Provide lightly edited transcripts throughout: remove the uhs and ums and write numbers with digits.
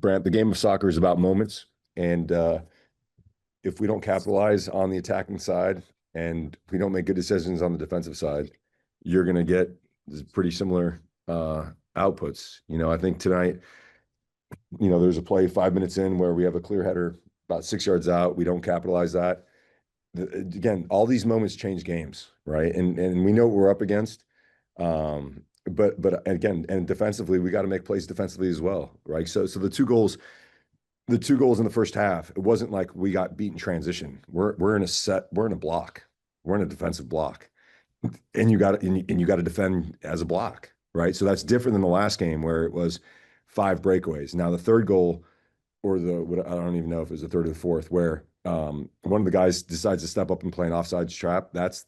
Brant, the game of soccer is about moments. And if we don't capitalize on the attacking side and we don't make good decisions on the defensive side, you're going to get pretty similar outputs. I think tonight, there's a play 5 minutes in where we have a clear header about 6 yards out. We don't capitalize that. Again, all these moments change games, right? And we know what we're up against. But again, and defensively, we got to make plays defensively as well, right? So the two goals in the first half, it wasn't like we got beat in transition. We're in a block. We're in a defensive block. And you got to defend as a block, right? So that's different than the last game where it was 5 breakaways. Now the third goal, or I don't even know if it was the third or the fourth, where one of the guys decides to step up and play an offsides trap. That's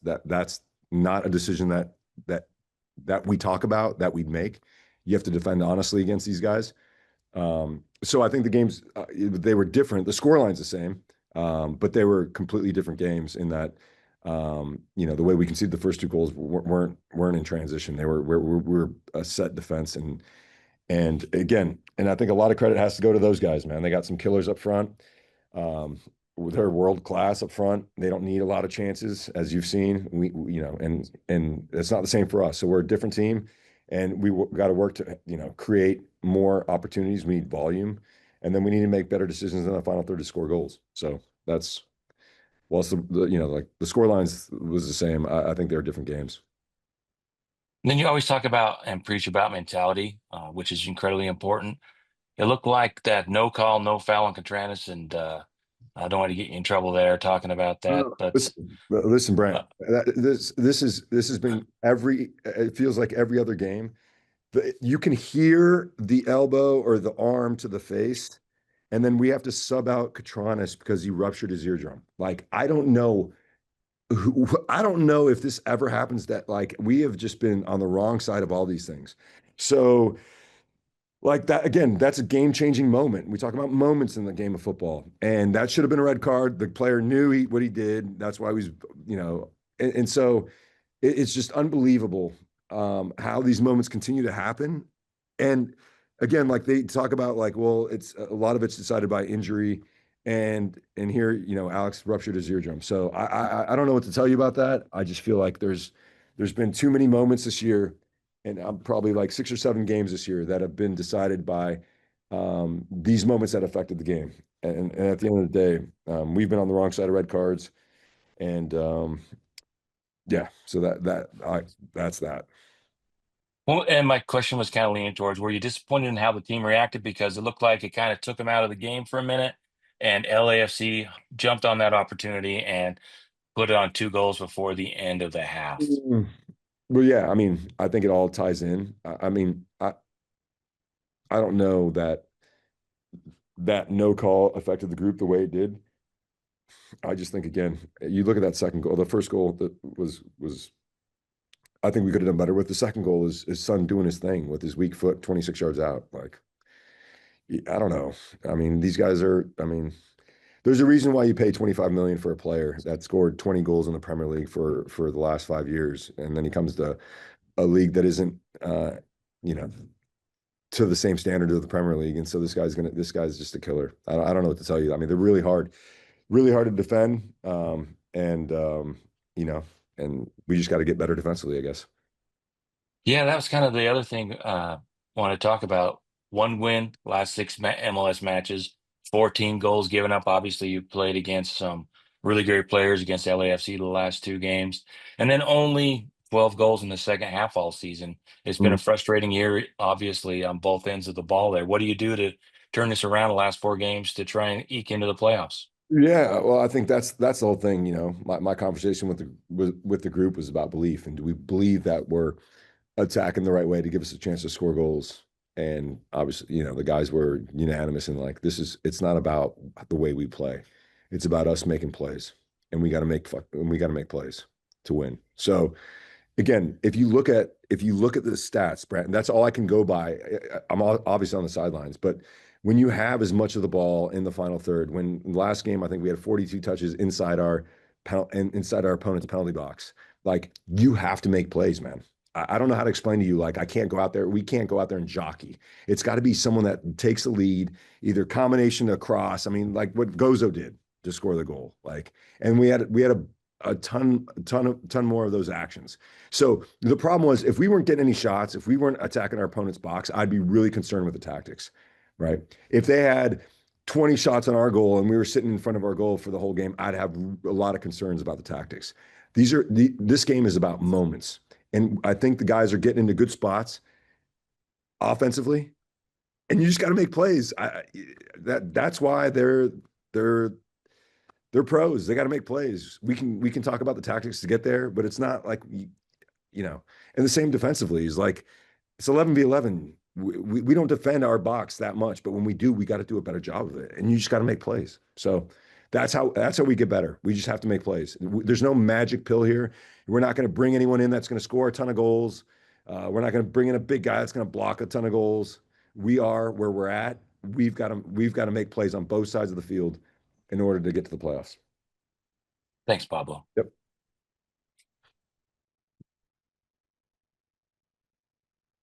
not a decision that we talk about, that we'd make. You have to defend honestly against these guys. So I think the games, they were different. The scoreline's the same, but they were completely different games in that, the way we conceded the first 2 goals weren't in transition. We're a set defense, and again, and I think a lot of credit has to go to those guys, man. They got some killers up front. They're world class up front. They don't need a lot of chances, as you've seen. And it's not the same for us. So we're a different team, and we got to work to create more opportunities. We need volume, and then we need to make better decisions in the final third to score goals. So that's like the score lines was the same. I think they're different games. And then you always talk about and preach about mentality, which is incredibly important. It looked like that no call, no foul on Contreras, and I don't want to get you in trouble there talking about that, but Listen, uh, Brent. This has been It feels like every other game. You can hear the elbow or the arm to the face, and then we have to sub out Catranis because he ruptured his eardrum. Like I don't know if this ever happens, that like we have just been on the wrong side of all these things. So like that again, that's a game-changing moment. We talk about moments in the game of football, and that should have been a red card. The player knew what he did. That's why he was, and so it's just unbelievable how these moments continue to happen. And again, like they talk about, like, well, it's a lot of it's decided by injury, and here, Alex ruptured his eardrum. So I don't know what to tell you about that. I just feel like there's been too many moments this year, and I'm probably like 6 or 7 games this year that have been decided by these moments that affected the game. And at the end of the day, we've been on the wrong side of red cards, and yeah. So that's that. well, and my question was kind of leaning towards, were you disappointed in how the team reacted? Because it looked like it kind of took them out of the game for a minute, and LAFC jumped on that opportunity and put it on 2 goals before the end of the half. Mm. Well, yeah. I mean, I think it all ties in. I mean, I don't know that no call affected the group the way it did. I just think, again, you look at that second goal. The first goal that was I think we could have done better with. The second goal is his son doing his thing with his weak foot 26 yards out. Like, I don't know. I mean, these guys are, I mean, there's a reason why you pay 25 million for a player that scored 20 goals in the Premier League for the last 5 years. And then he comes to a league that isn't you know, to the same standard of the Premier League. And so this guy's just a killer. I don't know what to tell you. I mean, they're really hard to defend. You know, and we just got to get better defensively, I guess. Yeah, that was kind of the other thing I want to talk about. One win, last six MLS matches, 14 goals given up. Obviously, you played against some really great players against LAFC the last 2 games, and then only 12 goals in the second half all season. It's been a frustrating year, obviously, on both ends of the ball there. What do you do to turn this around the last 4 games to try and eke into the playoffs? Yeah, well, I think that's the whole thing. My conversation with the group was about belief, and do we believe that we're attacking the right way to give us a chance to score goals? And obviously, the guys were unanimous in, like, it's not about the way we play, it's about us making plays, and we got to make plays to win. So again, if you look at the stats, Brent, and that's all I can go by. I'm obviously on the sidelines, but when you have as much of the ball in the final third, when last game I think we had 42 touches inside our opponent's penalty box, like, you have to make plays, man. I don't know how to explain to you. Like, I can't go out there. We can't go out there and jockey. It's got to be someone that takes the lead, either combination across. I mean, like what Gozo did to score the goal. Like, and we had a ton more of those actions. So the problem was if we weren't getting any shots, if we weren't attacking our opponent's box, I'd be really concerned with the tactics, right? If they had 20 shots on our goal and we were sitting in front of our goal for the whole game, I'd have a lot of concerns about the tactics. This game is about moments. And I think the guys are getting into good spots offensively, and you just got to make plays. That's why they're pros. They got to make plays. We can talk about the tactics to get there, but it's not like you know. And the same defensively is like it's 11v11. We don't defend our box that much, but when we do, we got to do a better job of it. And you just got to make plays. So that's how we get better. We just have to make plays. There's no magic pill here. We're not going to bring anyone in that's going to score a ton of goals. We're not going to bring in a big guy that's going to block a ton of goals. We are where we're at. We've got to make plays on both sides of the field in order to get to the playoffs. Thanks, Pablo. Yep.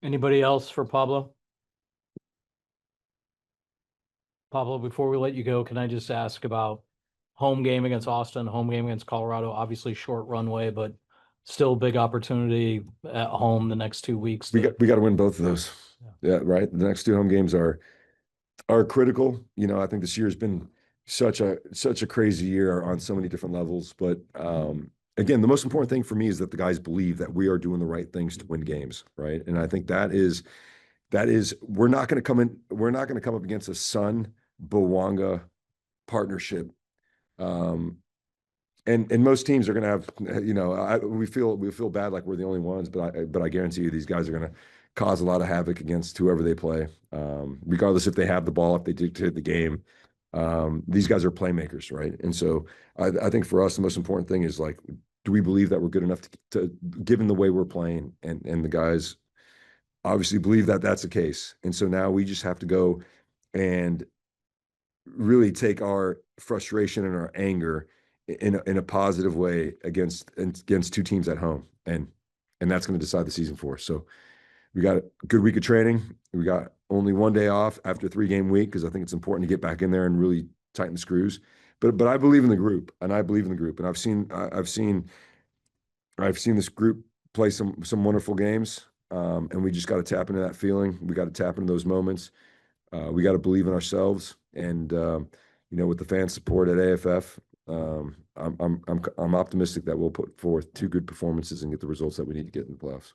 Anybody else for Pablo? Pablo, before we let you go, can I just ask about home game against Austin, home game against Colorado? Obviously short runway, but still big opportunity at home the next 2 weeks. We got to win both of those. Yeah, right. The next two home games are critical. I think this year has been such a crazy year on so many different levels. But again, the most important thing for me is that the guys believe that we are doing the right things to win games, right? And I think that is we're not going to come up against a Sun Bowanga partnership. And most teams are going to have, we feel bad like we're the only ones, but I guarantee you these guys are going to cause a lot of havoc against whoever they play, regardless if they have the ball, if they dictate the game. These guys are playmakers, right? And so I think for us, the most important thing is like, do we believe that we're good enough to given the way we're playing, and the guys obviously believe that that's the case. And so now we just have to go and really take our frustration and our anger in a positive way against two teams at home, and that's going to decide the season for us. So we got a good week of training. We got only one day off after a 3-game week because I think it's important to get back in there and really tighten the screws. But I believe in the group, and and I've seen this group play some wonderful games, and we just got to tap into that feeling. We got to tap into those moments. We got to believe in ourselves, and with the fan support at AFF, I'm optimistic that we'll put forth 2 good performances and get the results that we need to get in the playoffs.